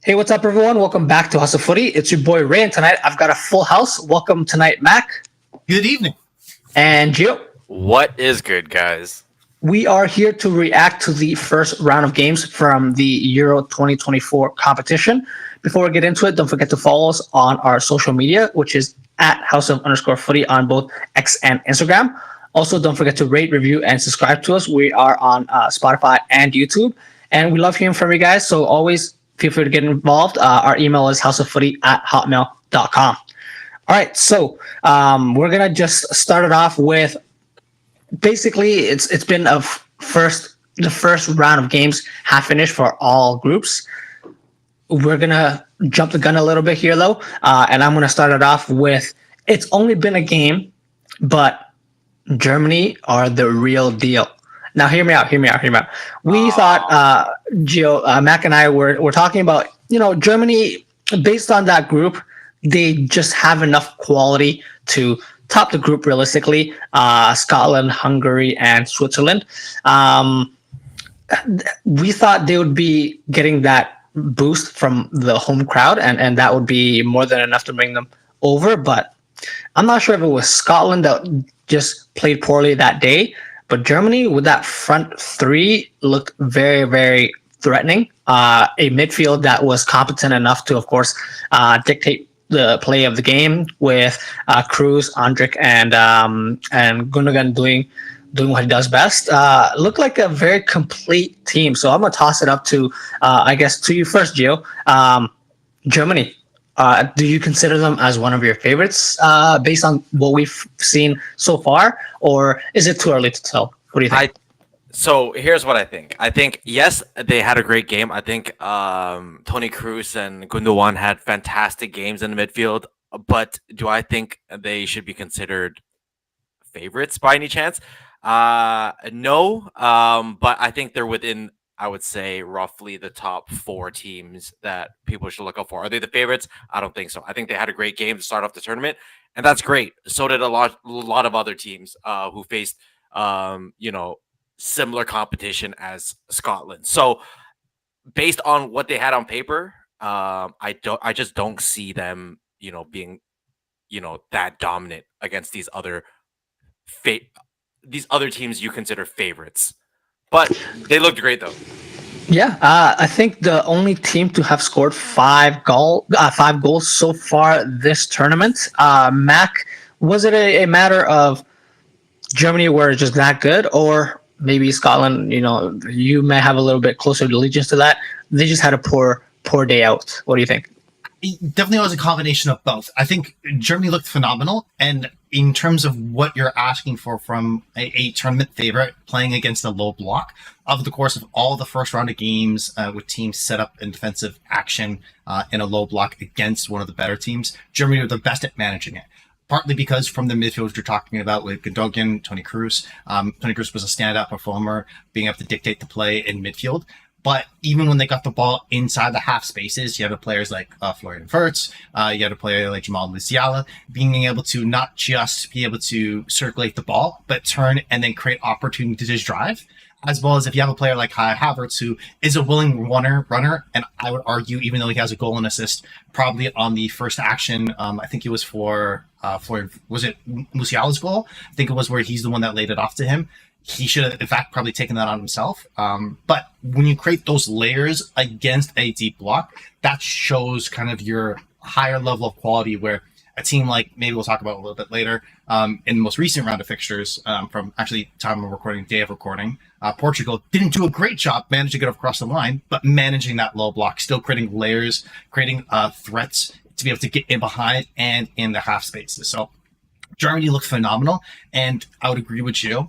Hey, what's up, everyone? Welcome back to House of Footy. It's your boy Ray, and tonight I've got a full house. Welcome tonight, Mac Good evening. and Gio. What is good, guys? We are here to react to the first round of games from the Euro 2024 competition. Before we get into it, don't forget to follow us on our social media, which is at House of underscore Footy on both X and Instagram. Also, don't forget to rate, review, and subscribe to us. We are on Spotify and YouTube, and we love hearing from you guys. So always feel free to get involved. Our email is houseoffooty@hotmail.com. All right, so we're gonna just start it off with basically it's been the first round of games half finished for all groups. We're gonna jump the gun a little bit here though, and I'm gonna start it off with it's only been a game, but Germany are the real deal. Now, hear me out. We thought, Gio, Mac, and I were talking about, Germany, based on that group, they just have enough quality to top the group realistically. Scotland, Hungary, and Switzerland. We thought they would be getting that boost from the home crowd, and that would be more than enough to bring them over. But I'm not sure if it was Scotland that just played poorly that day, but Germany with that front three looked very, very threatening. A midfield that was competent enough to, of course, dictate the play of the game with Cruz, Andrik, and Gundogan doing what he does best. Looked like a very complete team. So I'm gonna toss it up to, I guess, to you first, Gio. Germany. Do you consider them as one of your favorites based on what we've seen so far, or is it too early to tell? What do you think? So here's what I think. I think, yes, they had a great game. I think Tony Cruz and Gundogan had fantastic games in the midfield. But do I think they should be considered favorites by any chance? No. But I think they're within, I would say, roughly the top four teams that people should look out for. Are they the favorites? I don't think so. I think they had a great game to start off the tournament, and that's great. So did a lot of other teams who faced, similar competition as Scotland. So based on what they had on paper, I just don't see them, being, that dominant against these other teams you consider favorites. But they looked great though. Yeah, I think the only team to have scored five goals so far this tournament. Mac, was it a matter of Germany were just that good, or maybe Scotland? You may have a little bit closer allegiance to that. They just had a poor day out. What do you think? It definitely was a combination of both. I think Germany looked phenomenal, and in terms of what you're asking for from a tournament favorite playing against a low block, over the course of all the first round of games with teams set up in defensive action in a low block against one of the better teams, Germany were the best at managing it. Partly because from the midfield you're talking about with Gundogan, Tony Cruz. Tony Cruz was a standout performer, being able to dictate the play in midfield. But even when they got the ball inside the half spaces, you have players like Florian Wirtz, you have a player like Jamal Musiala, being able to not just be able to circulate the ball, but turn and then create opportunities to drive. As well as if you have a player like Kai Havertz, who is a willing runner, and I would argue, even though he has a goal and assist, probably on the first action, I think it was for was it Musiala's goal? I think it was where he's the one that laid it off to him. He should have, in fact, probably taken that on himself. But when you create those layers against a deep block, that shows kind of your higher level of quality where a team like, maybe we'll talk about a little bit later, in the most recent round of fixtures, from actually time of recording, day of recording, Portugal didn't do a great job managing to get across the line, but managing that low block, still creating layers, creating threats to be able to get in behind and in the half spaces. So Germany looked phenomenal, and I would agree with you.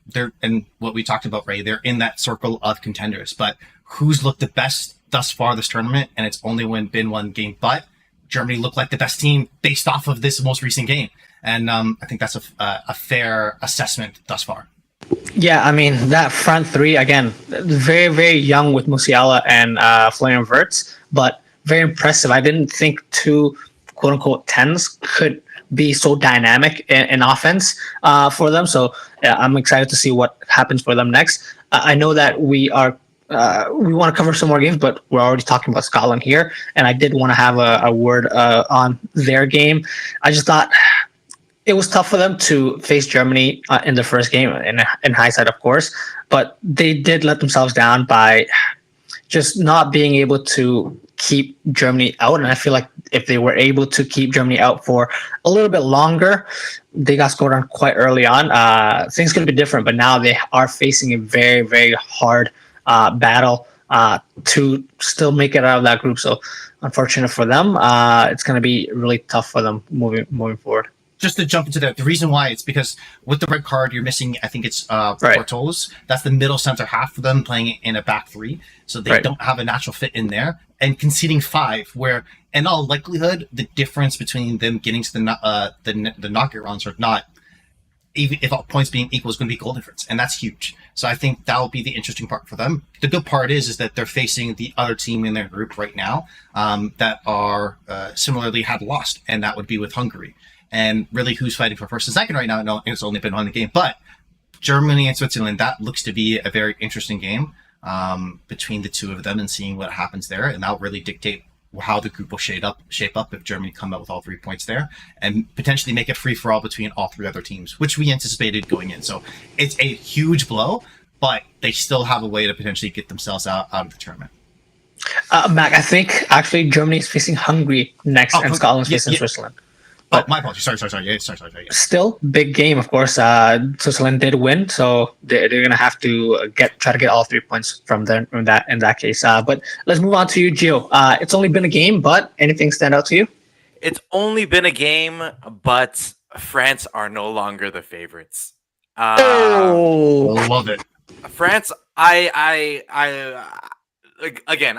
They're, and what we talked about, Ray, they're in that circle of contenders, but who's looked the best thus far this tournament? And it's only been one game, but Germany looked like the best team based off of this most recent game. And I think that's a fair assessment thus far. Yeah, I mean, that front three, again, very, very young with Musiala and Florian Wirtz, but very impressive. I didn't think two quote-unquote 10s could be so dynamic in offense for them. So I'm excited to see what happens for them next. I know that we are we want to cover some more games, but we're already talking about Scotland here, and I did want to have a word on their game. I just thought it was tough for them to face Germany in the first game, in hindsight, of course, but they did let themselves down by just not being able to keep Germany out. And I feel like if they were able to keep Germany out for a little bit longer, they got scored on quite early on. Things could be different, but now they are facing a very, very hard battle to still make it out of that group. So unfortunate for them. It's going to be really tough for them moving forward. Just to jump into that, the reason why it's because with the red card, you're missing, I think it's Portoles. That's the middle center half for them playing in a back three. So they don't have a natural fit in there. And conceding 5, where in all likelihood, the difference between them getting to the knockout rounds or not, even if all points being equal, is going to be goal difference. And that's huge. So I think that will be the interesting part for them. The good part is that they're facing the other team in their group right now that are similarly had lost. And that would be with Hungary. And really, who's fighting for first and second right now? No, it's only been one game. But Germany and Switzerland, that looks to be a very interesting game between the two of them and seeing what happens there. And that'll really dictate how the group will shape up if Germany come out with all 3 points there and potentially make it free-for-all between all 3 other teams, which we anticipated going in. So it's a huge blow, but they still have a way to potentially get themselves out of the tournament. Mac, I think actually Germany is facing Hungary next and Scotland's facing Switzerland. But my apologies. Sorry. Yeah. Still, big game, of course. Switzerland did win, so they're going to have to try to get all 3 points from them in that case. But let's move on to you, Gio. It's only been a game, but anything stand out to you? It's only been a game, but France are no longer the favorites. Love it. France, again,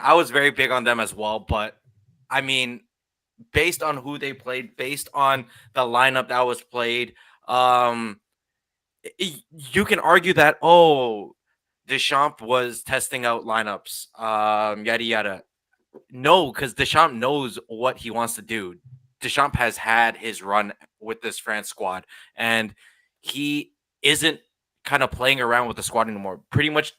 I was very big on them as well, but I mean, based on who they played, based on the lineup that was played, you can argue that, Deschamps was testing out lineups, yada, yada. No, because Deschamps knows what he wants to do. Deschamps has had his run with this France squad, and he isn't kind of playing around with the squad anymore. Pretty much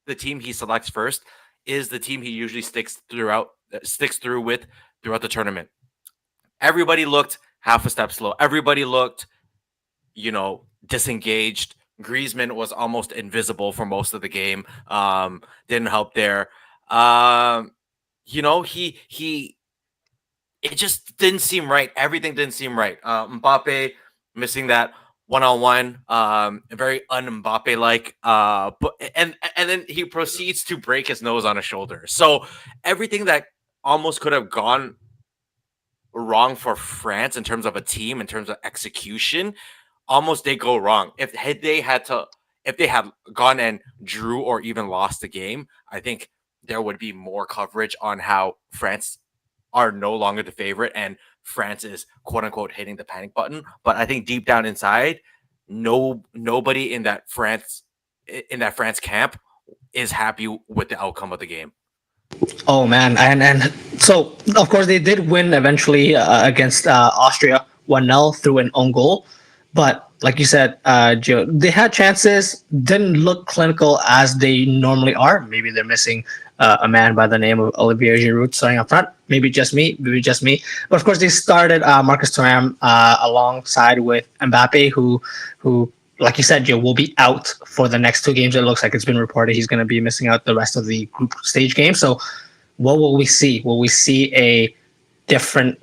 the team he selects first is the team he usually sticks through with throughout the tournament. Everybody looked half a step slow. Everybody looked, disengaged. Griezmann was almost invisible for most of the game. Didn't help there. It just didn't seem right. Everything didn't seem right. Mbappe missing that one-on-one, very un-Mbappe-like. And then he proceeds to break his nose on a shoulder. So everything that almost could have gone wrong for France in terms of a team, in terms of execution, almost did go wrong. If they had gone and drew or even lost the game, I think there would be more coverage on how France are no longer the favorite and France is quote unquote hitting the panic button. But I think deep down inside, nobody in that France camp is happy with the outcome of the game. Oh man, and so of course they did win eventually against Austria 1-0 through an own goal, but like you said, Gio, they had chances, didn't look clinical as they normally are. Maybe they're missing a man by the name of Olivier Giroud starting up front. Maybe just me. But of course, they started Marcus Thuram alongside with Mbappe, who, like you said, Gio, will be out for the next 2 games. It looks like it's been reported he's going to be missing out the rest of the group stage game. So what will we see? Will we see a different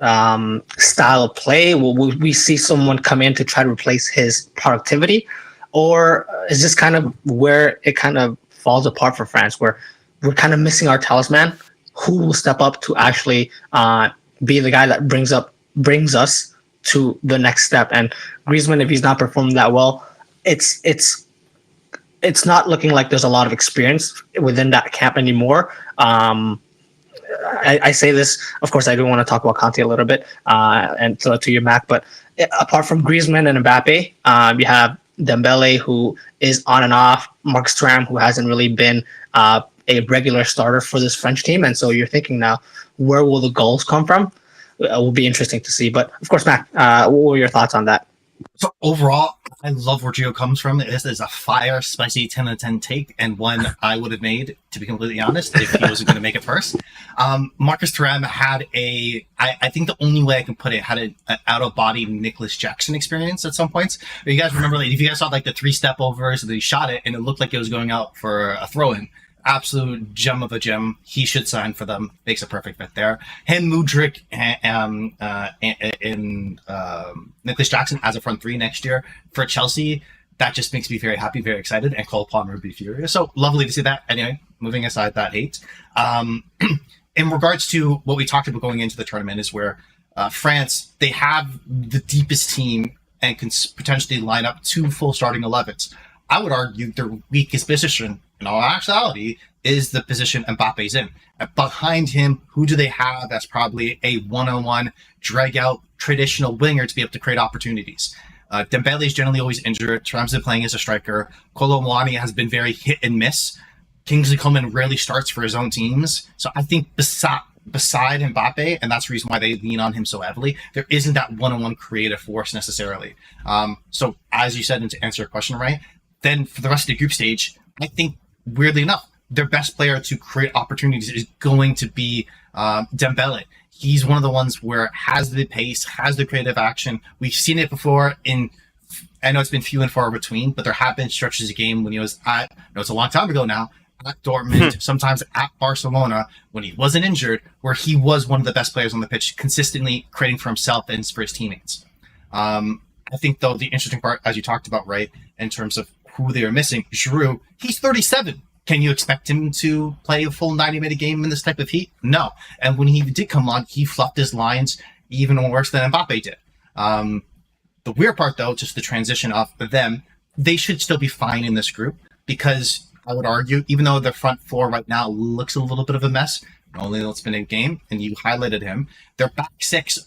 style of play? Will we see someone come in to try to replace his productivity? Or is this kind of where it kind of falls apart for France, where we're kind of missing our talisman? Who will step up to actually be the guy that brings us to the next step? And Griezmann, if he's not performing that well, it's not looking like there's a lot of experience within that camp anymore. I say this, of course, I do want to talk about Kanté a little bit, and to you, Mac. But apart from Griezmann and Mbappe, you have Dembele, who is on and off, Marcus Thuram, who hasn't really been a regular starter for this French team. And so you're thinking now, where will the goals come from? It will be interesting to see. But of course, Mac, what were your thoughts on that? So overall, I love where Gio comes from. This is a fire, spicy 10 out of 10 take, and one I would have made, to be completely honest, if he wasn't going to make it first. Marcus Thuram had I think the only way I can put it, had an out-of-body Nicholas Jackson experience at some points. But you guys remember, like, if you guys saw like the 3 step overs, and he shot it, and it looked like it was going out for a throw-in. Absolute gem of a gem. He should sign for them. Makes a perfect fit there. Him, Mudryk, and Nicholas Jackson as a front 3 next year for Chelsea. That just makes me very happy, very excited, and Cole Palmer would be furious. So lovely to see that. Anyway, moving aside that hate. In regards to what we talked about going into the tournament is where France, they have the deepest team and can potentially line up 2 full starting 11s. I would argue their weakest position, in all actuality, is the position Mbappe's in. And behind him, who do they have that's probably a one-on-one, drag-out, traditional winger to be able to create opportunities? Dembele is generally always injured. Thuram's been playing as a striker. Kolo Muani has been very hit and miss. Kingsley Coman rarely starts for his own teams. So I think beside Mbappe, and that's the reason why they lean on him so heavily, there isn't that one-on-one creative force necessarily. So as you said, and to answer your question, right, then for the rest of the group stage, I think, weirdly enough, their best player to create opportunities is going to be Dembele. He's one of the ones where has the pace, has the creative action. We've seen it before I know it's been few and far between, but there have been stretches of game when he was I know it's a long time ago now, at Dortmund, sometimes at Barcelona, when he wasn't injured, where he was one of the best players on the pitch, consistently creating for himself and for his teammates. I think, though, the interesting part, as you talked about, right, in terms of who they are missing, Giroud, he's 37. Can you expect him to play a full 90-minute game in this type of heat? No. And when he did come on, he fluffed his lines even worse than Mbappe did. The weird part, though, just the transition of them, they should still be fine in this group because I would argue, even though the front 4 right now looks a little bit of a mess, only though it's been a game, and you highlighted him, their back 6,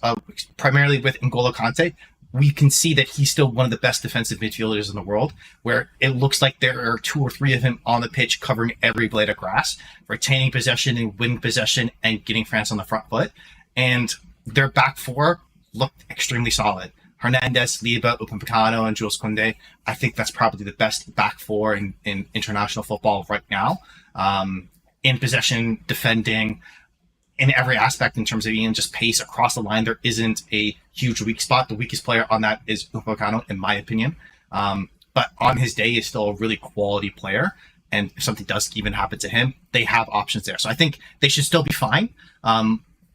primarily with N'Golo Kante, we can see that he's still one of the best defensive midfielders in the world, where it looks like there are 2 or 3 of him on the pitch covering every blade of grass, retaining possession and winning possession and getting France on the front foot. And their back 4 looked extremely solid. Hernandez, Liba, Upamecano, and Jules Koundé. I think that's probably the best back 4 in international football right now. In possession, defending, in every aspect in terms of even just pace across the line, there isn't a huge weak spot. The weakest player on that is Upamecano, in my opinion. But on his day, he's still a really quality player. And if something does even happen to him, they have options there. So I think they should still be fine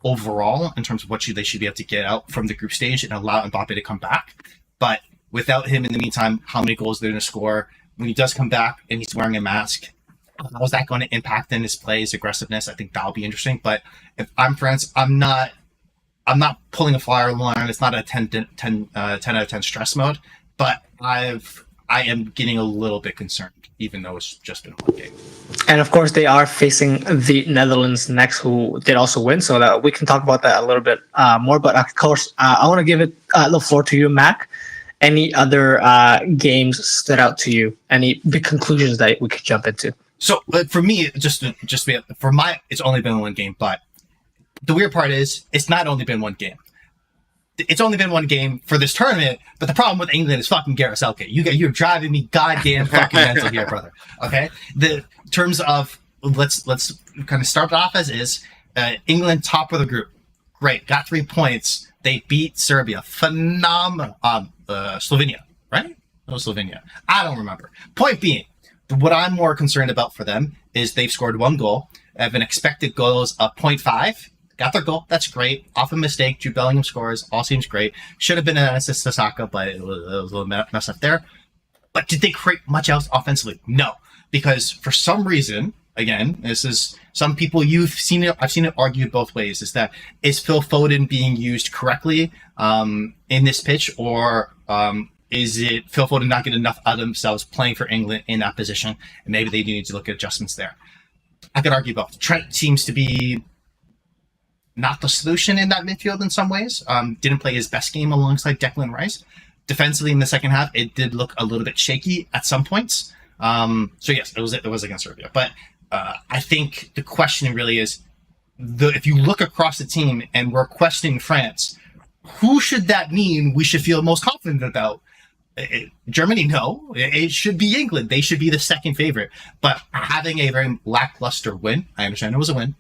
overall in terms of what they should be able to get out from the group stage and allow Mbappe to come back. But without him in the meantime, how many goals they're going to score? When he does come back and he's wearing a mask, how is that going to impact in his play, his aggressiveness? I think that'll be interesting. But if I'm France, I'm not pulling a flyer line. It's not a 10 out of 10 stress mode. But I am getting a little bit concerned, even though it's just been one game. And of course, they are facing the Netherlands next, who did also win. So that we can talk about that a little bit more. But of course, I want to give it the floor to you, Mac. Any other games stood out to you? Any big conclusions that we could jump into? So for me, it's only been one game, but the weird part is it's not only been one game. It's only been one game for this tournament, but the problem with England is fucking Gareth Southgate. You're driving me goddamn fucking mental here, brother. Okay? The terms of let's kind of start it off as is. England top of the group. Great. Got 3 points. They beat Serbia. Phenomenal. Slovenia, right? No, Slovenia. I don't remember. Point being, what I'm more concerned about for them is they've scored 1 goal, have an expected goals of 0.5. Got their goal. That's great. Off a mistake, Jude Bellingham scores. All seems great. Should have been an assist to Saka, but it was a little mess up there. But did they create much else offensively? No. Because for some reason, again, this is some people I've seen it argued both ways, is Phil Foden being used correctly in this pitch, or is it Phil Foden not getting enough out of themselves playing for England in that position? And maybe they do need to look at adjustments there. I could argue both. Trent seems to be not the solution in that midfield in some ways. Didn't play his best game alongside Declan Rice. Defensively in the second half, it did look a little bit shaky at some points. So yes, it was against Serbia. But I think the question really is, if you look across the team and we're questioning France, who should that mean we should feel most confident about? Germany, no. It should be England. They should be the second favorite. But having a very lackluster win, I understand it was a win.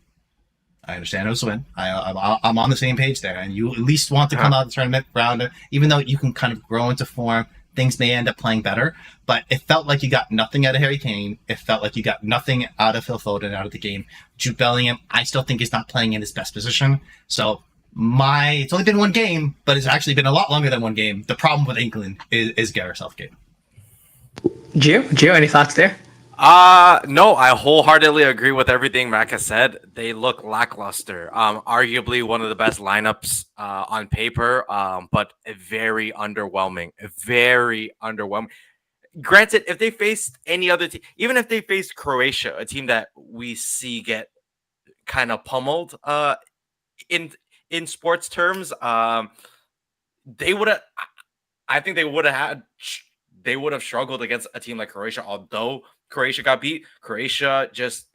I'm on the same page there. And you at least want to come out of the tournament round, even though you can kind of grow into form. Things may end up playing better, but it felt like you got nothing out of Harry Kane. It felt like you got nothing out of Phil Foden out of the game. Jude Bellingham, I still think is not playing in his best position. So it's only been one game, but it's actually been a lot longer than one game. The problem with England is Gareth Southgate. Gio, any thoughts there? No, I wholeheartedly agree with everything Mac has said. They look lackluster. Arguably one of the best lineups on paper, but very underwhelming. Very underwhelming. Granted, if they faced any other team, even if they faced Croatia, a team that we see get kind of pummeled in sports terms, they would have. I think they would have struggled against a team like Croatia, although Croatia got beat. Croatia just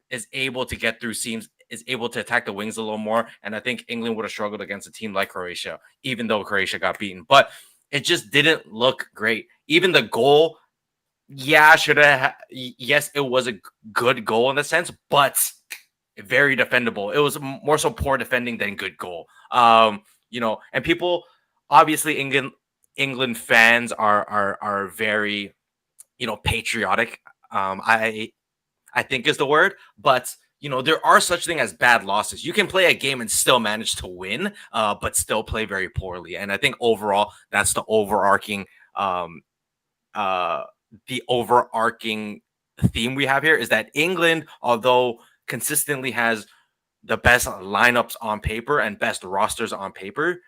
is able to get through seams, is able to attack the wings a little more. And I think England would have struggled against a team like Croatia, even though Croatia got beaten. But it just didn't look great. Even the goal, yes, it was a good goal in the sense, but very defendable. It was more so poor defending than good goal. And people, obviously England fans are very, patriotic. I think is the word, but there are such thing as bad losses. You can play a game and still manage to win, but still play very poorly. And I think overall, that's the overarching theme we have here is that England, although consistently has the best lineups on paper and best rosters on paper,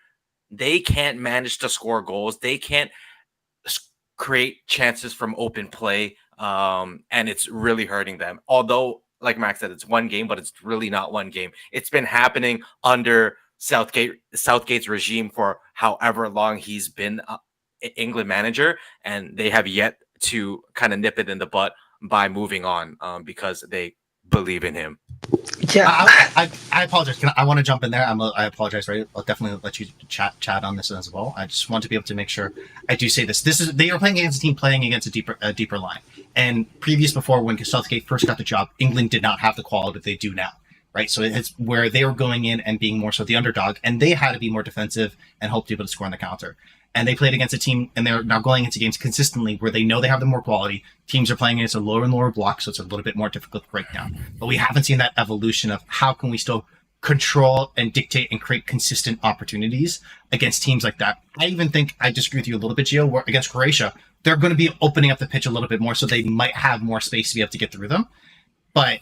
they can't manage to score goals. They can't create chances from open play. And it's really hurting them. Although, like Max said, it's one game, but it's really not one game. It's been happening under Southgate's regime for however long he's been England manager, and they have yet to kind of nip it in the butt by moving on because they believe in him. Yeah, I apologize. I want to jump in there. I apologize. Right, I'll definitely let you chat on this as well. I just want to be able to make sure I do say this. They are playing against a team playing against a deeper line. And before when Southgate first got the job, England did not have the quality they do now. Right, so it's where they were going in and being more so the underdog, and they had to be more defensive and hope to be able to score on the counter. And they played against a team, and they're now going into games consistently where they know they have the more quality. Teams are playing against a lower and lower block, so it's a little bit more difficult to break down. But we haven't seen that evolution of how can we still control and dictate and create consistent opportunities against teams like that. I even think I disagree with you a little bit, Gio, where against Croatia, they're going to be opening up the pitch a little bit more, so they might have more space to be able to get through them. But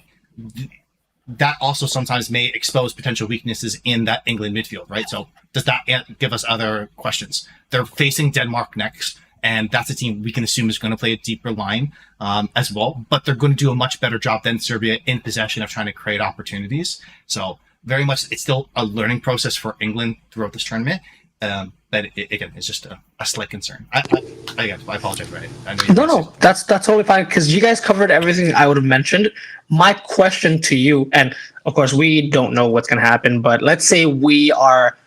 that also sometimes may expose potential weaknesses in that England midfield, right? So does that give us other questions? They're facing Denmark next, and that's a team we can assume is going to play a deeper line as well, but they're going to do a much better job than Serbia in possession of trying to create opportunities. So very much, it's still a learning process for England throughout this tournament. But again, it's just a slight concern. I apologize, right? No, that's totally fine because you guys covered everything I would have mentioned. My question to you, and of course we don't know what's going to happen, but let's say we are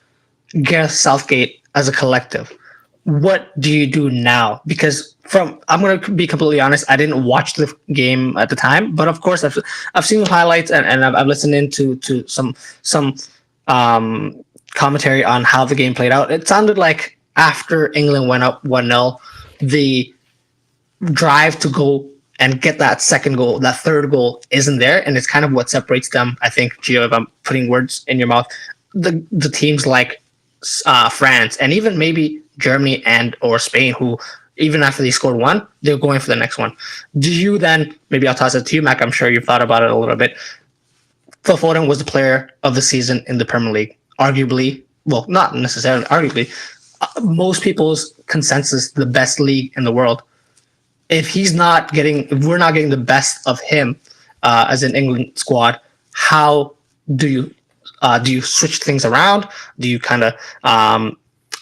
Gareth Southgate as a collective. What do you do now? Because I'm going to be completely honest, I didn't watch the game at the time, but of course I've seen the highlights and I've listened into some commentary on how the game played out. It sounded like after England went up 1-0, the drive to go and get that second goal, that third goal isn't there. And it's kind of what separates them. I think, Gio, if I'm putting words in your mouth, the teams like France and even maybe Germany and or Spain, who even after they scored one, they're going for the next one. Do you then, maybe I'll toss it to you, Mac, I'm sure you've thought about it a little bit. Phil Foden was the player of the season in the Premier League. Arguably, well, not necessarily arguably, most people's consensus, the best league in the world. If we're not getting the best of him as an England squad, how do you switch things around? Do you kind of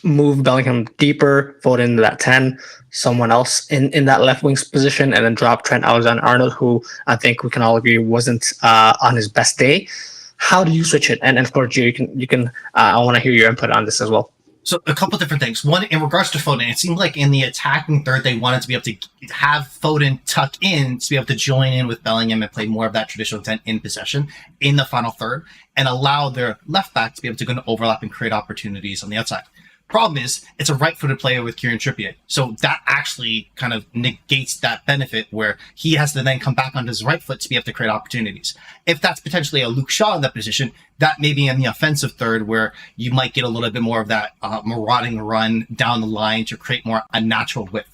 move Bellingham deeper, Foden into that 10, someone else in that left wing position, and then drop Trent Alexander-Arnold, who I think we can all agree wasn't on his best day? How do you switch it? And of course, you can. I want to hear your input on this as well. So a couple different things. One, in regards to Foden, it seemed like in the attacking third, they wanted to be able to have Foden tuck in to be able to join in with Bellingham and play more of that traditional 10 in possession in the final third and allow their left back to be able to go into overlap and create opportunities on the outside. Problem is, it's a right-footed player with Kieran Trippier. So that actually kind of negates that benefit where he has to then come back on his right foot to be able to create opportunities. If that's potentially a Luke Shaw in that position, that may be in the offensive third where you might get a little bit more of that marauding run down the line to create more a natural width.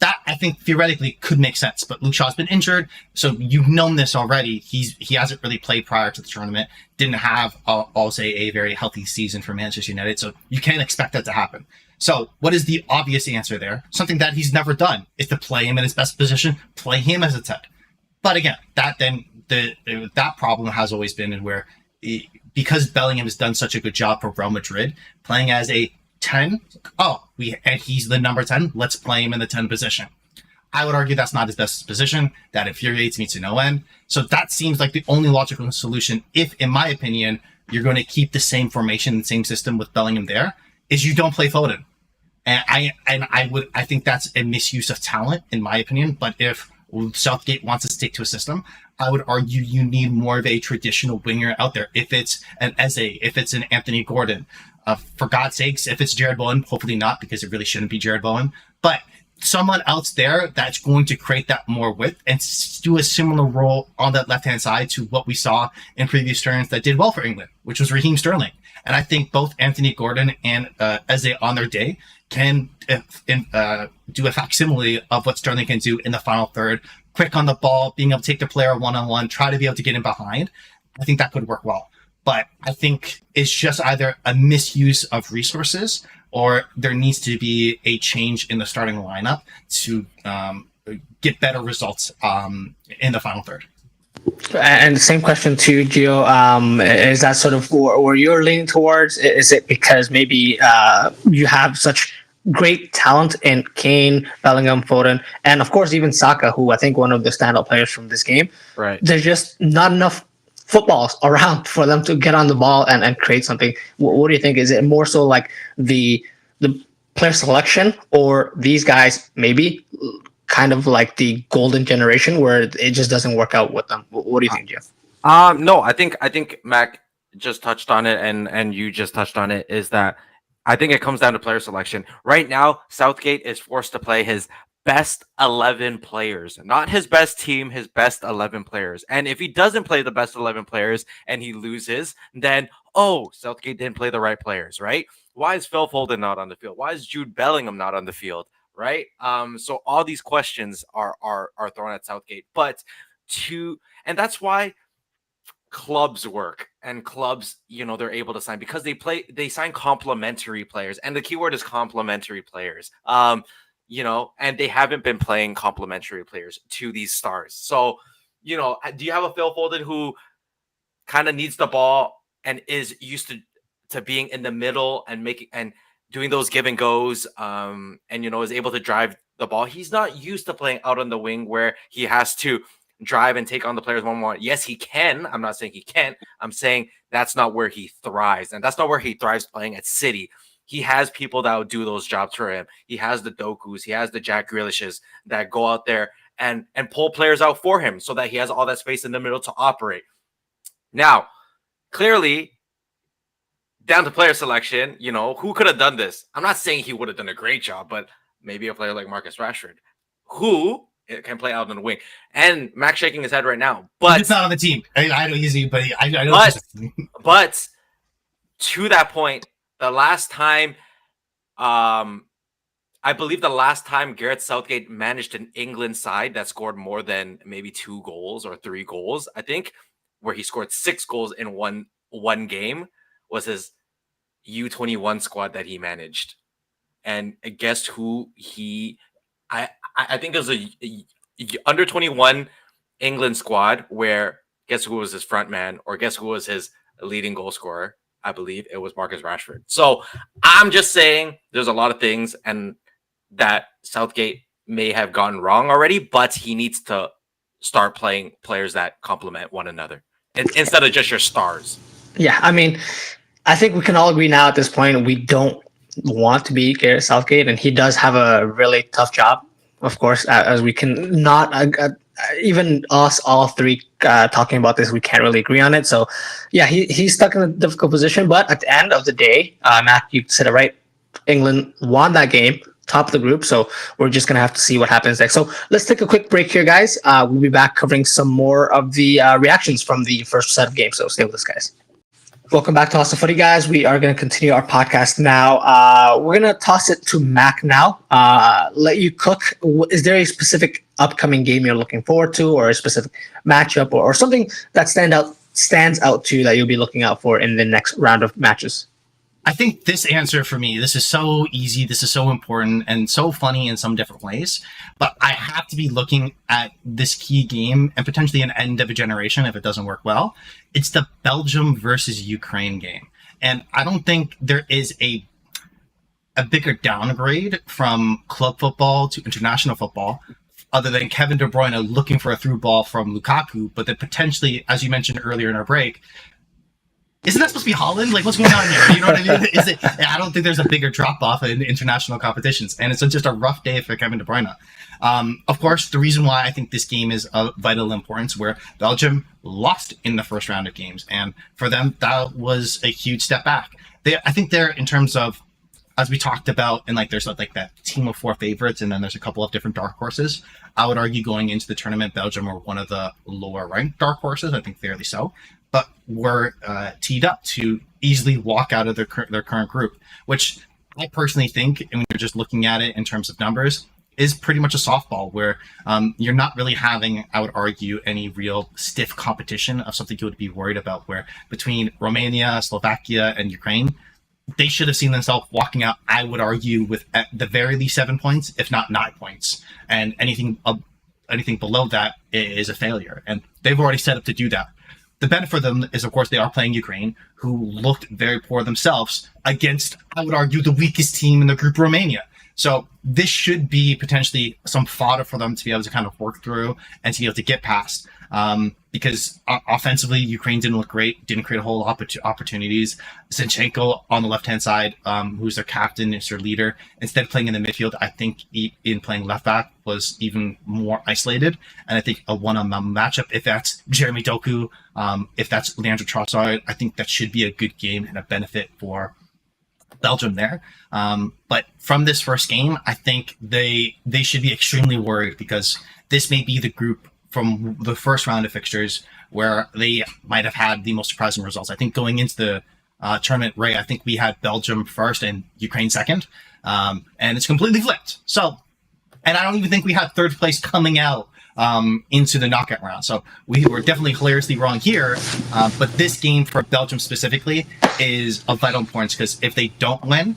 That, I think, theoretically could make sense, but Luke Shaw's been injured, so you've known this already. He hasn't really played prior to the tournament, didn't have, I'll say, a very healthy season for Manchester United, so you can't expect that to happen. So what is the obvious answer there? Something that he's never done is to play him in his best position, play him as a 10. But again, that problem has always been where, because Bellingham has done such a good job for Real Madrid, playing as a 10, and he's the number 10, let's play him in the 10 position. I would argue that's not his best position. That infuriates me to no end. So that seems like the only logical solution if, in my opinion, you're going to keep the same formation, the same system with Bellingham there, is you don't play Foden. And I think that's a misuse of talent, in my opinion. But if Southgate wants to stick to a system, I would argue you need more of a traditional winger out there. If it's an Eze, if it's an Anthony Gordon, for God's sakes, if it's Jared Bowen, hopefully not, because it really shouldn't be Jared Bowen, but someone else there that's going to create that more width and do a similar role on that left-hand side to what we saw in previous turns that did well for England, which was Raheem Sterling. And I think both Anthony Gordon and Eze on their day can do a facsimile of what Sterling can do in the final third, quick on the ball, being able to take the player one-on-one, try to be able to get in behind. I think that could work well. But I think it's just either a misuse of resources or there needs to be a change in the starting lineup to get better results in the final third. And the same question to Gio. Is that sort of where you're leaning towards? Is it because maybe you have such great talent in Kane, Bellingham, Foden, and of course even Saka, who I think one of the standout players from this game. Right. There's just not enough footballs around for them to get on the ball and create something. What do you think? Is it more so like the player selection, or these guys maybe kind of like the golden generation where it just doesn't work out with them? What do you think, Jeff? No, I think Mac just touched on it, and you just touched on it, is that I think it comes down to player selection. Right now, Southgate is forced to play his best 11 players, not his best team, his best 11 players. And if he doesn't play the best 11 players and he loses, then, Southgate didn't play the right players, right? Why is Phil Foden not on the field? Why is Jude Bellingham not on the field, right? So all these questions are thrown at Southgate. And that's why clubs work, and clubs, they're able to sign because they sign complementary players. And the keyword is complementary players. And they haven't been playing complementary players to these stars. So, do you have a Phil Foden who kind of needs the ball and is used to being in the middle and doing those give and goes, and is able to drive the ball? He's not used to playing out on the wing where he has to drive and take on the players one-on-one. Yes, he can. I'm not saying he can't. I'm saying that's not where he thrives, and that's not where he thrives playing at City. He has people that will do those jobs for him. He has the Dokus. He has the Jack Grealishes that go out there and pull players out for him so that he has all that space in the middle to operate. Now, clearly, down to player selection, who could have done this? I'm not saying he would have done a great job, but maybe a player like Marcus Rashford, who can play out on the wing. And Max shaking his head right now, but it's not on the team. I know he's, but I know. But to that point, the last time, I believe the last time Gareth Southgate managed an England side that scored more than maybe 2 goals or 3 goals, I think, where he scored 6 goals in one game, was his U21 squad that he managed. And guess who I think it was a under 21 England squad where guess who was his front man, or guess who was his leading goal scorer? I believe it was Marcus Rashford. So I'm just saying there's a lot of things and that Southgate may have gotten wrong already, but he needs to start playing players that complement one another instead of just your stars. Yeah, I mean, I think we can all agree now at this point we don't want to be Gareth Southgate, and he does have a really tough job. Of course, as we can not even us all three talking about this, we can't really agree on it. So, yeah, he's stuck in a difficult position. But at the end of the day, Matt, you said it right. England won that game, top of the group. So we're just gonna have to see what happens next. So let's take a quick break here, guys. We'll be back covering some more of the reactions from the first set of games. So stay with us, guys. Welcome back to Hustle Footy, guys. We are going to continue our podcast now. We're going to toss it to Mac now. Let you cook. Is there a specific upcoming game you're looking forward to, or a specific matchup, or something that stands out to you that you'll be looking out for in the next round of matches? I think this answer for me, this is so easy, this is so important, and so funny in some different ways. But I have to be looking at this key game and potentially an end of a generation if it doesn't work well. It's the Belgium versus Ukraine game. And I don't think there is a bigger downgrade from club football to international football, other than Kevin De Bruyne looking for a through ball from Lukaku, but then potentially, as you mentioned earlier in our break, isn't that supposed to be Holland? Like, what's going on here? You know what I mean? I don't think there's a bigger drop-off in international competitions, and it's just a rough day for Kevin De Bruyne. Of course, the reason why I think this game is of vital importance, where Belgium lost in the first round of games, and for them, that was a huge step back. I think they're, in terms of, as we talked about, and like there's like that team of 4 favorites, and then there's a couple of different dark horses. I would argue going into the tournament, Belgium are one of the lower ranked dark horses, I think fairly so, but were teed up to easily walk out of their current group, which I personally think, and when you're just looking at it in terms of numbers, is pretty much a softball where you're not really having, I would argue, any real stiff competition of something you would be worried about, where between Romania, Slovakia, and Ukraine, they should have seen themselves walking out, I would argue, with at the very least 7 points, if not 9 points. And anything below that is a failure. And they've already set up to do that. The benefit for them is, of course, they are playing Ukraine, who looked very poor themselves against, I would argue, the weakest team in the group, Romania. So this should be potentially some fodder for them to be able to kind of work through and to be able to get past. Because offensively, Ukraine didn't look great, didn't create a whole lot of opportunities. Zinchenko on the left-hand side, who's their captain, is their leader, instead of playing in the midfield, I think in playing left back was even more isolated. And I think a one-on-one matchup, if that's Jeremy Doku, if that's Leandro Trossard, I think that should be a good game and a benefit for Belgium there. But from this first game, I think they should be extremely worried, because this may be the group from the first round of fixtures where they might have had the most surprising results. I think going into the tournament, Ray, I think we had Belgium first and Ukraine second, and it's completely flipped. So, and I don't even think we had third place coming out into the knockout round. So we were definitely hilariously wrong here. But this game for Belgium specifically is of vital importance, because if they don't win,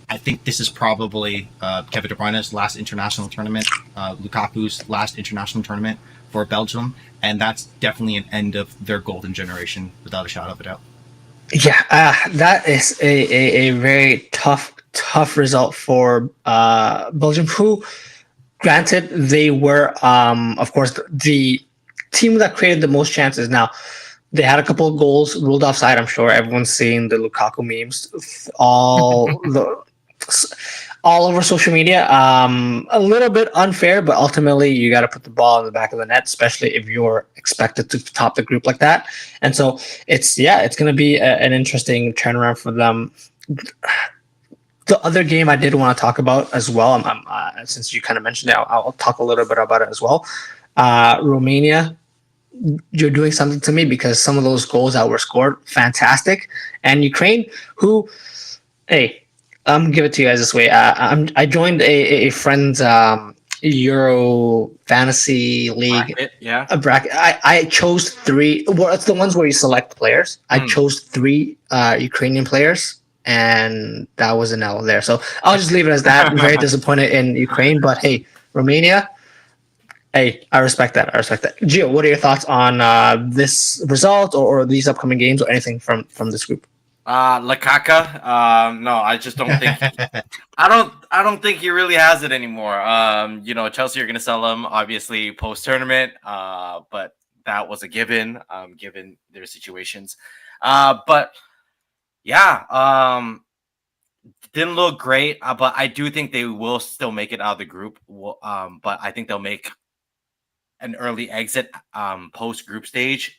I think this is probably Kevin De Bruyne's last international tournament, Lukaku's last international tournament for Belgium, and that's definitely an end of their golden generation, without a shadow of a doubt. Yeah, that is a very tough result for Belgium, who, granted, they were, of course, the team that created the most chances. Now, they had a couple of goals ruled offside. I'm sure everyone's seen the Lukaku memes all over social media. A little bit unfair, but ultimately you got to put the ball in the back of the net, especially if you're expected to top the group like that. And so it's going to be an interesting turnaround for them. The other game I did want to talk about as well, since you kind of mentioned it, I'll talk a little bit about it as well. Romania, you're doing something to me, because some of those goals that were scored, fantastic. And Ukraine, who, hey, I'm gonna give it to you guys this way. I joined a friend's Euro fantasy league. A bracket. I chose 3. Well, it's the ones where you select players. I chose 3 Ukrainian players, and that was an L there. So I'll just leave it as that. I'm very disappointed in Ukraine, but hey, Romania. Hey, I respect that. Gio, what are your thoughts on this result or these upcoming games or anything from this group? Lakaka, no, I just don't think I don't think he really has it anymore. Chelsea are going to sell him obviously post tournament, but that was a given given their situations. But yeah, Didn't look great, but I do think they will still make it out of the group. But I think they'll make an early exit post group stage.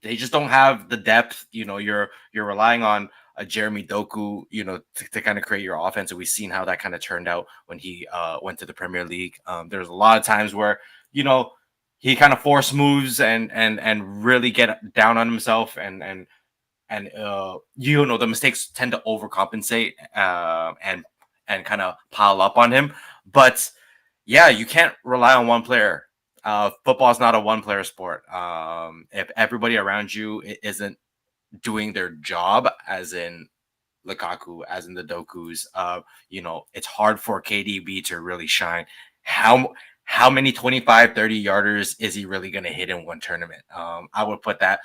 They just don't have the depth. You're relying on a Jeremy Doku, to kind of create your offense. And we've seen how that kind of turned out when he went to the Premier League. There's a lot of times where, he kind of force moves and really get down on himself and the mistakes tend to overcompensate and kind of pile up on him. But yeah, you can't rely on one player. Football is not a one-player sport. If everybody around you isn't doing their job, as in Lukaku, as in the Dokus, it's hard for KDB to really shine. How many 25, 30 yarders is he really going to hit in one tournament? I would put that,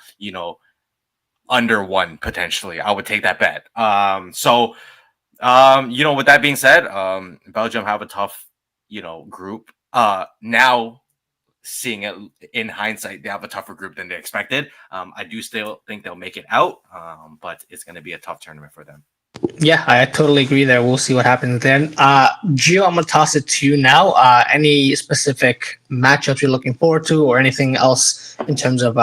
under one potentially. I would take that bet. With that being said, Belgium have a tough, group. Now, seeing it in hindsight, they have a tougher group than they expected. I do still think they'll make it out, but it's going to be a tough tournament for them. Yeah, I totally agree there. We'll see what happens then. Gio, I'm going to toss it to you now. Any specific matchups you're looking forward to or anything else in terms of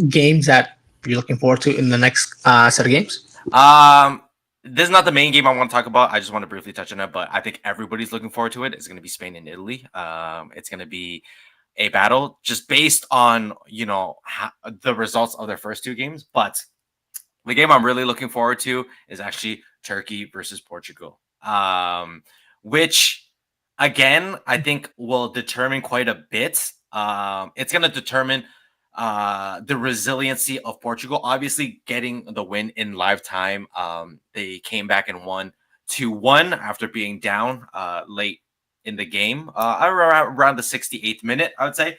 games that you're looking forward to in the next set of games? This is not the main game I want to talk about. I just want to briefly touch on it, but I think everybody's looking forward to it. It's going to be Spain and Italy. It's going to be a battle just based on, the results of their first two games. But the game I'm really looking forward to is actually Turkey versus Portugal, which, again, I think will determine quite a bit. It's going to determine the resiliency of Portugal. Obviously, getting the win in live time. They came back and won 2-1 after being down late in the game, around the 68th minute, I would say.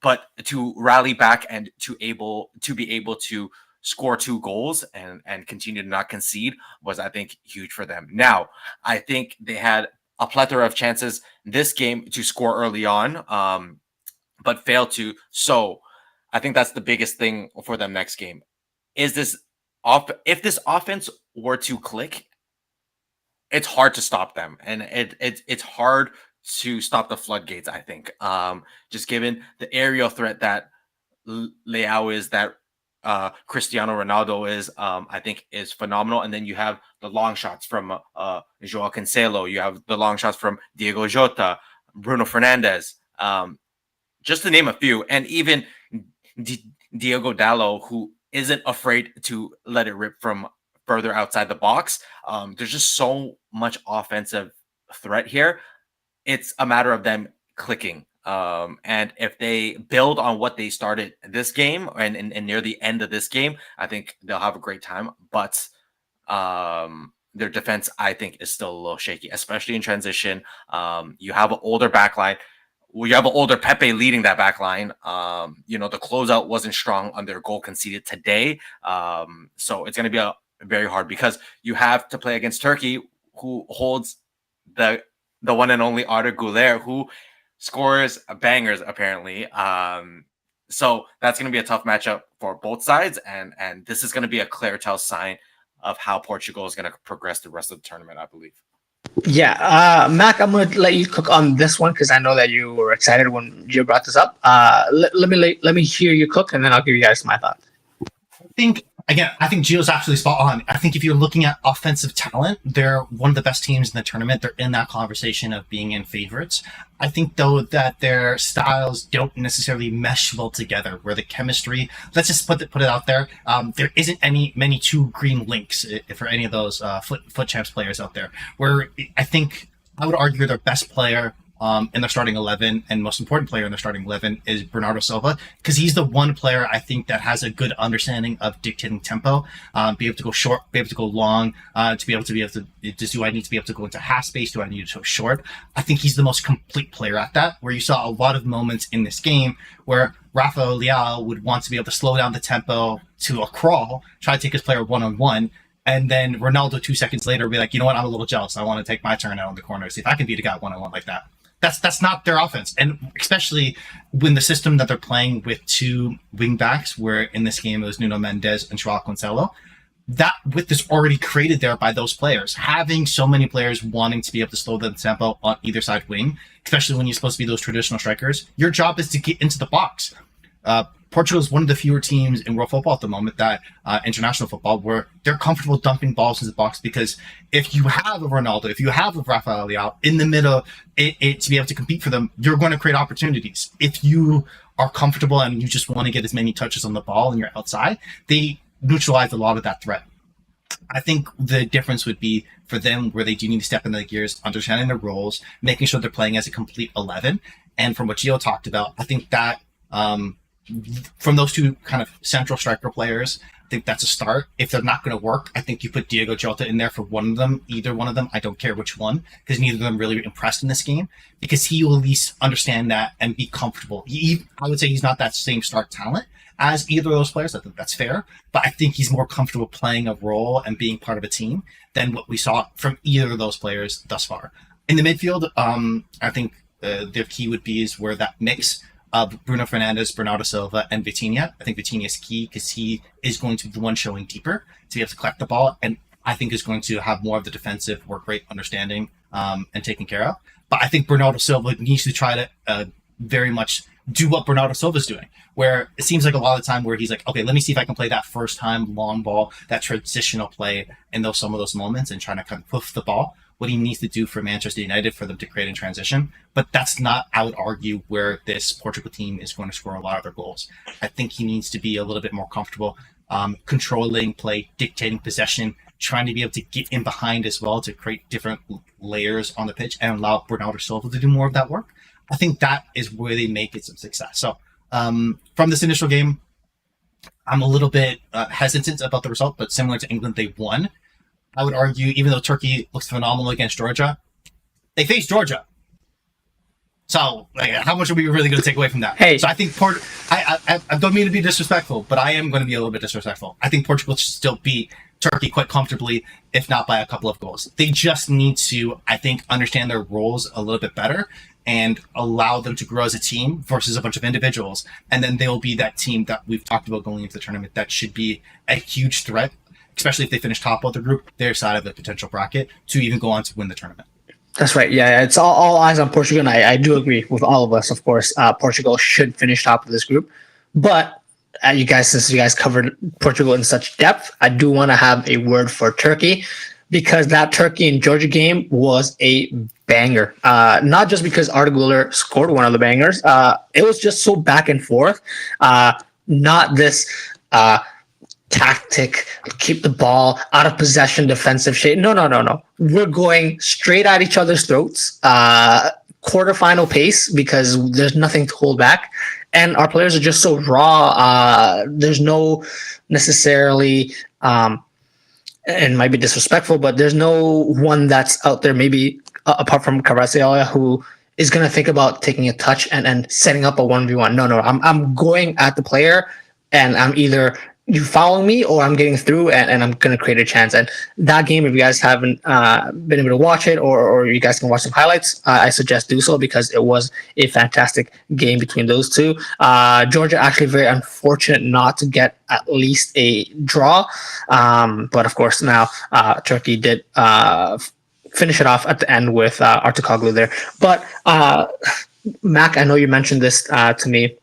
But to rally back and to be able to score 2 goals and continue to not concede was, I think, huge for them. Now, I think they had a plethora of chances this game to score early on, but failed to. So I think that's the biggest thing for them next game. If this offense were to click, it's hard to stop them, and it's hard to stop the floodgates. I think, just given the aerial threat that Leao is, that Cristiano Ronaldo is, I think is phenomenal. And then you have the long shots from Joao Cancelo. You have the long shots from Diego Jota, Bruno Fernandes, just to name a few. And even Diego Dallo, who isn't afraid to let it rip from further outside the box. There's just so much offensive threat here. It's a matter of them clicking. And if they build on what they started this game and near the end of this game, I think they'll have a great time. But their defense, I think, is still a little shaky, especially in transition. You have an older backline. Well, you have an older Pepe leading that backline. The closeout wasn't strong on their goal conceded today. So it's going to be very hard because you have to play against Turkey, who holds the one and only Arda Güler, who scores bangers apparently. So that's going to be a tough matchup for both sides, and this is going to be a clear tell sign of how Portugal is going to progress the rest of the tournament, I believe. Yeah, Mac, I'm going to let you cook on this one because I know that you were excited when you brought this up. Let me hear you cook, and then I'll give you guys my thoughts. I think Gio's absolutely spot on. I think if you're looking at offensive talent, they're one of the best teams in the tournament. They're in that conversation of being in favorites. I think, though, that their styles don't necessarily mesh well together, where the chemistry, let's just put it out there, there isn't many two green links for any of those foot champs players out there, where I think I would argue their best player in their starting 11 and most important player in their starting 11 is Bernardo Silva, because he's the one player I think that has a good understanding of dictating tempo, be able to go short, be able to go long, to be able to do I need to be able to go into half space? Do I need to go short? I think he's the most complete player at that, where you saw a lot of moments in this game where Rafael Leao would want to be able to slow down the tempo to a crawl, try to take his player one-on-one, and then Ronaldo 2 seconds later would be like, you know what, I'm a little jealous. I want to take my turn out in the corner, see if I can beat a guy one-on-one like that. That's not their offense. And especially when the system that they're playing with 2 wing backs, where in this game it was Nuno Mendes and Joao Cancelo, that width is already created there by those players. Having so many players wanting to be able to slow the tempo on either side wing, especially when you're supposed to be those traditional strikers, your job is to get into the box. Portugal is one of the fewer teams in world football at the moment that international football where they're comfortable dumping balls into the box, because if you have a Ronaldo, if you have a Rafael Leao in the middle, to be able to compete for them, you're going to create opportunities. If you are comfortable and you just want to get as many touches on the ball and you're outside, they neutralize a lot of that threat. I think the difference would be for them where they do need to step into the gears, understanding their roles, making sure they're playing as a complete 11. And from what Gio talked about, I think that from those two kind of central striker players, I think that's a start. If they're not going to work, I think you put Diego Jota in there for one of them, either one of them. I don't care which one, because neither of them really impressed in this game, because he will at least understand that and be comfortable. I would say he's not that same start talent as either of those players. I think that's fair, but I think he's more comfortable playing a role and being part of a team than what we saw from either of those players thus far. In the midfield, I think their key would be is where that mix of Bruno Fernandes, Bernardo Silva, and Vitinha. I think Vitinha is key because he is going to be the one showing deeper to be able to collect the ball, and I think is going to have more of the defensive work rate understanding and taken care of. But I think Bernardo Silva needs to try to very much do what Bernardo Silva is doing, where it seems like a lot of the time where he's like, okay, let me see if I can play that first time long ball, that transitional play in some of those moments and trying to kind of poof the ball. What he needs to do for Manchester United for them to create in transition. But that's not, I would argue, where this Portugal team is going to score a lot of their goals. I think he needs to be a little bit more comfortable controlling play, dictating possession, trying to be able to get in behind as well to create different layers on the pitch and allow Bernardo Silva to do more of that work. I think that is where they make it some success. So from this initial game, I'm a little bit hesitant about the result, but similar to England, they won. I would argue, even though Turkey looks phenomenal against Georgia, they faced Georgia. So, how much are we really going to take away from that? Hey. So I think I don't mean to be disrespectful, but I am going to be a little bit disrespectful. I think Portugal should still beat Turkey quite comfortably, if not by a couple of goals. They just need to, I think, understand their roles a little bit better and allow them to grow as a team versus a bunch of individuals. And then they'll be that team that we've talked about going into the tournament that should be a huge threat, especially if they finish top of the group, their side of the potential bracket, to even go on to win the tournament. That's right. Yeah, it's all eyes on Portugal, and I do agree with all of us. Of course, Portugal should finish top of this group, but since you guys covered Portugal in such depth, I do want to have a word for Turkey, because that Turkey and Georgia game was a banger. Not just because Arda Güler scored one of the bangers. It was just so back and forth. Not this tactic, keep the ball out of possession, defensive shape. No. We're going straight at each other's throats. Quarterfinal pace, because there's nothing to hold back. And our players are just so raw. There's no necessarily, and it might be disrespectful, but there's no one that's out there, maybe apart from Kvaratskhelia, who is going to think about taking a touch and setting up a 1v1. No. I'm going at the player, and I'm either you following me or I'm getting through and I'm going to create a chance. And that game, if you guys haven't been able to watch it, or you guys can watch some highlights, I suggest do so, because it was a fantastic game between those two. Georgia actually very unfortunate not to get at least a draw. But of course now Turkey did finish it off at the end with Artukoglu there. But Mac, I know you mentioned this to me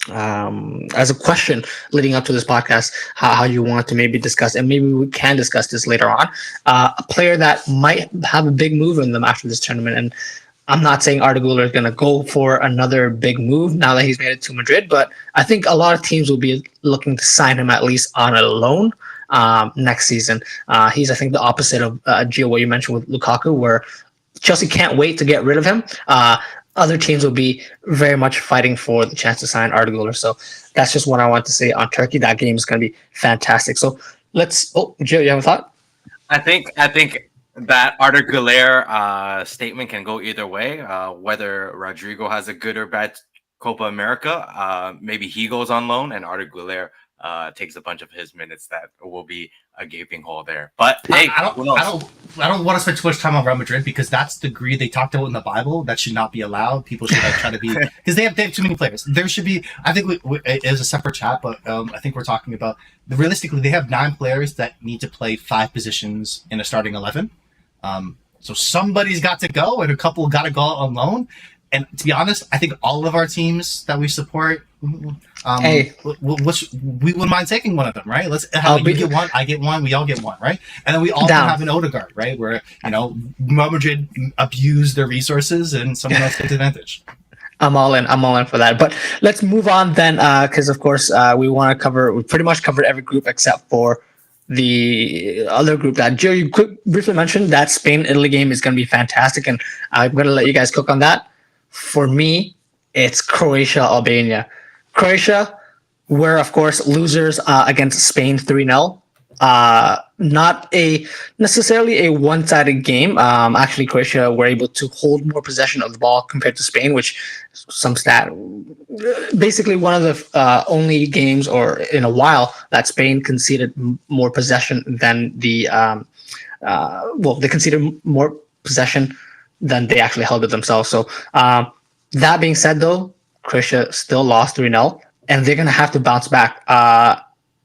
as a question leading up to this podcast, how you want to maybe discuss, and maybe we can discuss this later on, a player that might have a big move in them after this tournament. And I'm not saying Arda Güler is going to go for another big move now that he's made it to Madrid, but I think a lot of teams will be looking to sign him at least on a loan next season. He's, I think, the opposite of Gio, what you mentioned with Lukaku, where Chelsea can't wait to get rid of him. Other teams will be very much fighting for the chance to sign Arda Güler. So that's just what I want to say on Turkey. That game is going to be fantastic. So Gio, you have a thought? I think that Arda Güler statement can go either way. Whether Rodrigo has a good or bad Copa America, maybe he goes on loan and Arda Güler takes a bunch of his minutes, that will be a gaping hole there. But hey, who knows? I don't want to spend too much time on Real Madrid because that's the greed they talked about in the Bible that should not be allowed. People should try to be because they have too many players. There should be. I think it is a separate chat, but I think we're talking about realistically they have 9 players that need to play 5 positions in a starting 11. So somebody's got to go, and a couple got to go on loan. And to be honest, I think all of our teams that we support, Hey. we wouldn't mind taking one of them, right? You get one, I get one, we all get one, right? And then we all Down. have an Odegaard, right? Where Real Madrid abuse their resources and someone else takes advantage. I'm all in for that. But let's move on then, because of course we pretty much covered every group except for the other group that Joe, you briefly mentioned. That Spain-Italy game is going to be fantastic, and I'm going to let you guys cook on that. For me, it's Croatia-Albania. Croatia, we're of course losers against Spain 3-0. Not necessarily a one-sided game. Actually, Croatia were able to hold more possession of the ball compared to Spain, which some stat. Basically, one of the only games, or in a while, that Spain conceded more possession than the. They conceded more possession than they actually held it themselves. So that being said, though, Croatia still lost 3-0, and they're gonna have to bounce back.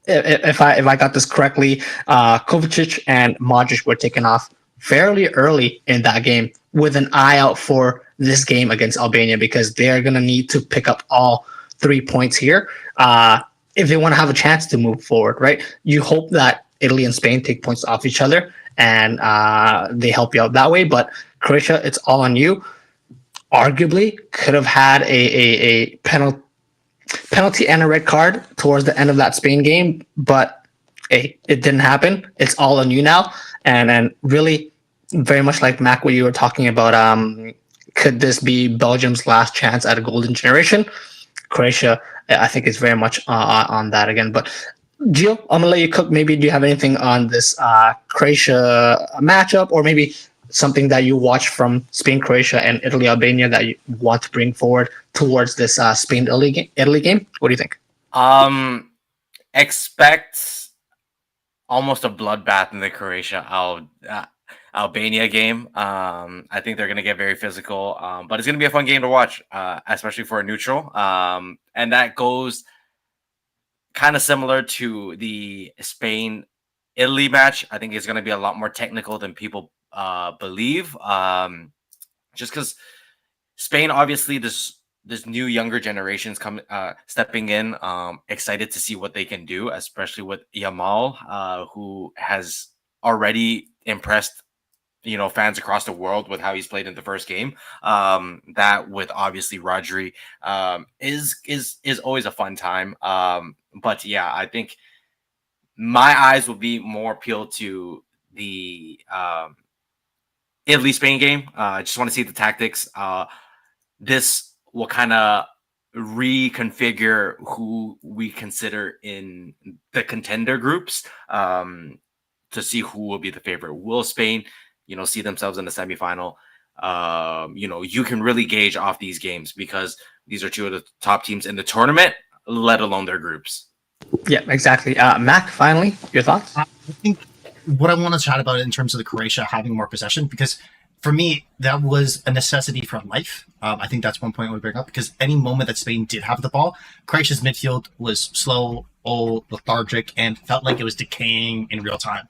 If I got this correctly, Kovacic and Modric were taken off fairly early in that game with an eye out for this game against Albania, because they're going to need to pick up all 3 points here if they want to have a chance to move forward, right? You hope that Italy and Spain take points off each other and they help you out that way. But Croatia, it's all on you. Arguably could have had a penalty and a red card towards the end of that Spain game, but hey, it didn't happen. It's all on you now. And really, very much like Mac, what you were talking about, could this be Belgium's last chance at a golden generation? Croatia, I think, is very much on that again. But Gio, I'm gonna let you cook. Maybe do you have anything on this Croatia matchup, or maybe something that you watch from Spain, Croatia, and Italy, Albania that you want to bring forward towards this Spain Italy game? What do you think? Expect almost a bloodbath in the Croatia Albania game. I think they're going to get very physical, but it's going to be a fun game to watch, especially for a neutral. And that goes kind of similar to the Spain-Italy match. I think it's going to be a lot more technical than people believe, just because Spain, obviously, this new younger generations stepping in, excited to see what they can do, especially with Yamal, who has already impressed fans across the world with how he's played in the first game. That with obviously Rodri is always a fun time. But yeah, I think my eyes will be more peeled to the Italy Spain game. I just want to see the tactics. This will kind of reconfigure who we consider in the contender groups, to see who will be the favorite. Will Spain, see themselves in the semifinal? You can really gauge off these games because these are two of the top teams in the tournament, let alone their groups. Yeah, exactly. Mac, finally, your thoughts? I think what I want to chat about in terms of the Croatia having more possession, because for me, that was a necessity for life. I think that's one point I would bring up, because any moment that Spain did have the ball, Croatia's midfield was slow, old, lethargic, and felt like it was decaying in real time.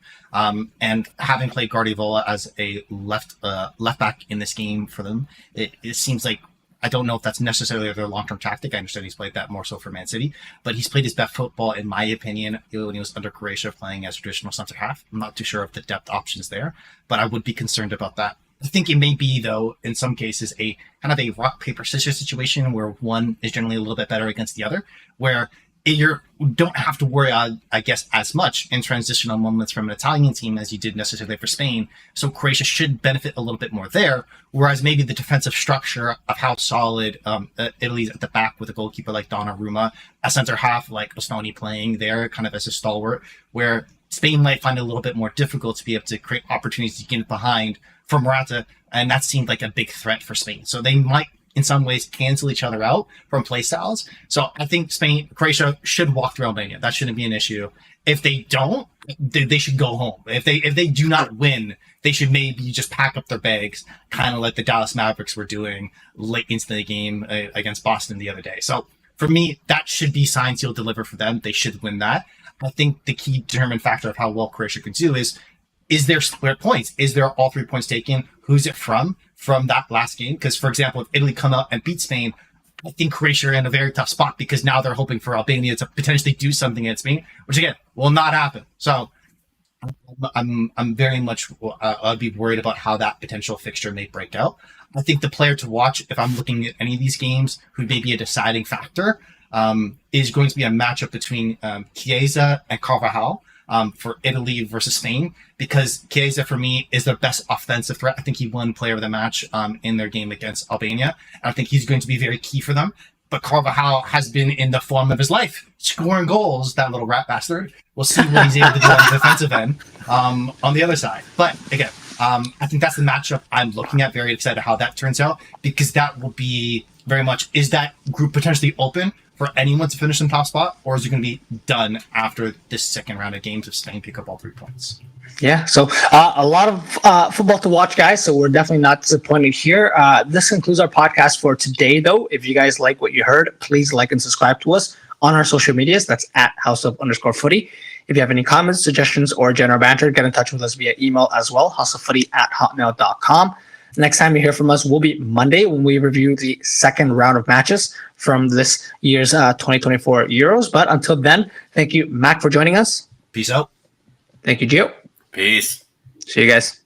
And having played Guardiola as a left back in this game for them, it seems like, I don't know if that's necessarily their long-term tactic. I understand he's played that more so for Man City, but he's played his best football, in my opinion, when he was under Croatia playing as traditional centre half. I'm not too sure of the depth options there, but I would be concerned about that. I think it may be, though, in some cases, a kind of a rock, paper, scissors situation where one is generally a little bit better against the other, where you don't have to worry, I guess, as much in transitional moments from an Italian team as you did necessarily for Spain. So Croatia should benefit a little bit more there, whereas maybe the defensive structure of how solid Italy's at the back with a goalkeeper like Donnarumma, a center half like Bastoni playing there kind of as a stalwart, where Spain might find it a little bit more difficult to be able to create opportunities to get behind for Morata, and that seemed like a big threat for Spain. So they might in some ways cancel each other out from play styles. So I think Croatia should walk through Albania. That shouldn't be an issue. If they don't, they should go home. If they do not win, they should maybe just pack up their bags, kind of like the Dallas Mavericks were doing late into the game against Boston the other day. So for me, that should be sign seal deliver for them. They should win that. I think the key determinant factor of how well Croatia can do is there split points? Is there all 3 points taken? Who's it from that last game? Because, for example, if Italy come out and beat Spain, I think Croatia are in a very tough spot because now they're hoping for Albania to potentially do something against Spain, which again will not happen. So I'm very much I'd be worried about how that potential fixture may break out. I think the player to watch if I'm looking at any of these games who may be a deciding factor is going to be a matchup between Chiesa and Carvajal. For Italy versus Spain, because Chiesa for me is their best offensive threat. I think he won player of the match in their game against Albania. And I think he's going to be very key for them. But Carvajal has been in the form of his life, scoring goals, that little rat bastard. We'll see what he's able to do on the defensive end on the other side. But again, I think that's the matchup I'm looking at. Very excited how that turns out, because that will be very much, is that group potentially open for anyone to finish in top spot, or is it going to be done after this second round of games if Spain pick up all 3 points? Yeah, so a lot of football to watch, guys. So we're definitely not disappointed here. This concludes our podcast for today, though. If you guys like what you heard, please like and subscribe to us on our social medias. That's at @houseup_footy. If you have any comments, suggestions, or general banter, get in touch with us via email as well, houseoffooty@hotmail.com. Next time you hear from us will be Monday when we review the second round of matches from this year's 2024 Euros. But until then, thank you, Mac, for joining us. Peace out. Thank you, Gio. Peace. See you guys.